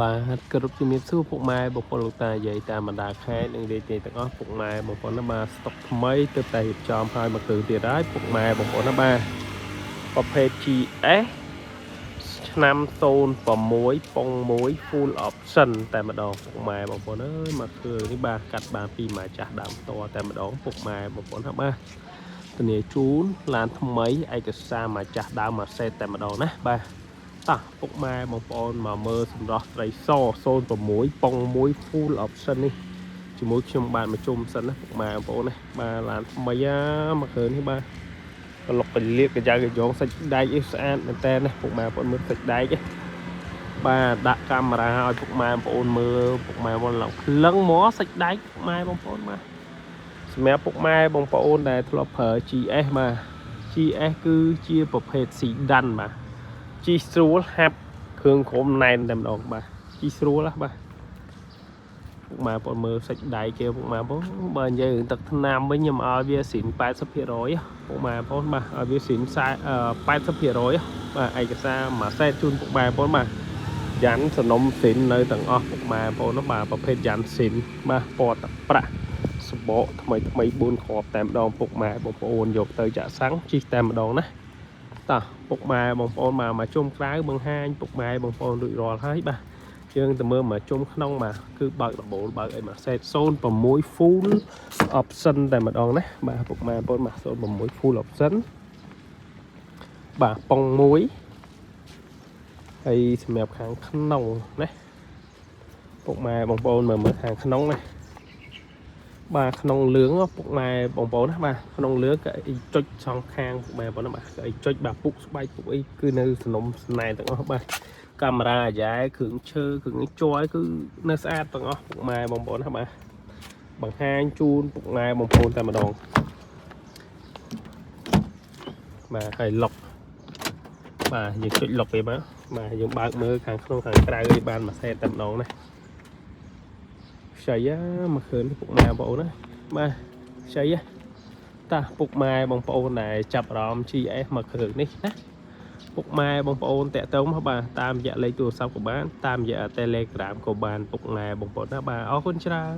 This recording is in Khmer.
បាទគ្រប់ជំរាបសួរពុកម៉ែបងប្អូនលោកតាយាយតាមបណ្ដាខេត្តនិងរាជធានីទាំងអស់ពុកម៉ែបងប្អូនណាបាទស្តុកថ្មីទើបតែរៀបចំឲ្យមកគឺទៀតហើយពុកម៉ែបងប្អូនណាបាទប្រភេទ GS ឆ្នាំ06ប៉ុង1 full option តែម្ដងពុកម៉ែបងប្អូនអើយមកគឺនេះបាទកាត់បានពីមកចាស់ដើមតតែម្ដងពុកម៉ែបងប្អូនណាបាទធានាជូនឡានថ្មីឯកសារមកចាស់ដើមមកសេតតែម្ដងណាបាទតោះពុកម៉ែបងប្អូនមកមើលសម្រស់ត្រីស06ប៉ុង1 full option នេះជាមួយខ្ញុំបានមកជុំសិនណាពុកម៉ែបងប្អូនណាបាទឡានថ្មីមកគ្រឿងនេះបាទក្លុកកលៀបកញ្ចៅកញ្ចងសាច់ដែកស្អាតមែនតើណាពុកម៉ែបងប្អូនមើលសាច់ដែកបាទដាក់កាមេរ៉ាឲ្យពុកម៉ែបងប្អូនមើលពុកម៉ែបងប្អូនឡើងភ្លឹងមកសាច់ដែកពុកម៉ែបងប្អូនបាទសម្រាប់ពុកម៉ែបងប្អូនដែលធ្លាប់ប្រើ GS បាទ GS គឺជាប្រភេទ sedan បាទជីស្រួលហាប់គ្រឿងក្រមណែនតែម្ដងបាទជីស្រួលណាបាទពុកម៉ែបងមើលសាច់ដៃគេពុកម៉ែបងបើនិយាយរឿងទឹកថ្នាំវិញខ្ញុំឲ្យវាស៊ីន 80% ពុកម៉ែបងបាទឲ្យវាស៊ីន 80% បាទឯកសារមួយសេតជូនពុកម៉ែបងបាទយ៉ាន់សំណុំស៊ីននៅទាំងអស់ពុកម៉ែបងបាទប្រភេទយ៉ាន់ស៊ីនបាទពណ៌ទឹកប្រាក់សបកថ្មី4គ្រាប់តែម្ដងពុកម៉ែបងប្អូនយកទៅចាក់សាំងជីតែម្ដងណាតោះពុកម៉ែបងប្អូនមកជុំក្រៅបង្ហាញពុកម៉ែបងប្អូនរួចរាល់ហើយបាទយើងទៅមើលមកជុំក្នុងបាទគឺបើកដំបូលបើកអីមកសេត06 full option តែម្ដងណាបាទពុកម៉ែបងប្អូនមក06 full option បាទប៉ុង1ហើយសម្រាប់ខាងក្នុងណាពុកម៉ែបងប្អូនមើលខាងក្នុងណាបាទក្នុងលឿងពុកម៉ែបងប្អូនណាបាទក្នុងលឿងក៏អីចុចសងខាងពុកម៉ែបងប្អូនណាបាទក៏អីចុចបាទពុកស្បែកពុកអីគឺនៅសំណុំស្នែទាំងអស់បាទកាមេរ៉ាអាយ៉ែគ្រឿងឈើគ្រឿងជ័រគឺនៅស្អាតទាំងអស់ពុកម៉ែបងប្អូនណាបាទបង្ហាញជូនពុកម៉ែបងប្អូនតែម្ដងបាទហើយលុកបាទយើងចុចលុកវាមកបាទយើងបើកមើលខាងក្នុងខាងក្រៅឲ្យបានមួយសេតតែម្ដងណាខ្ចីមកឃើញពុកម៉ែបងប្អូនណាបាទខ្ចីតាពុកម៉ែបងប្អូនដែលចាប់អារម្មណ៍ GS មកគ្រឿងនេះណាពុកម៉ែបងប្អូនតាក់ទងមកបាទតាមរយៈលេខទូរស័ព្ទក៏បានតាមរយៈ Telegram ក៏បានពុកម៉ែបងប្អូនណាបាទអរគុណច្រើន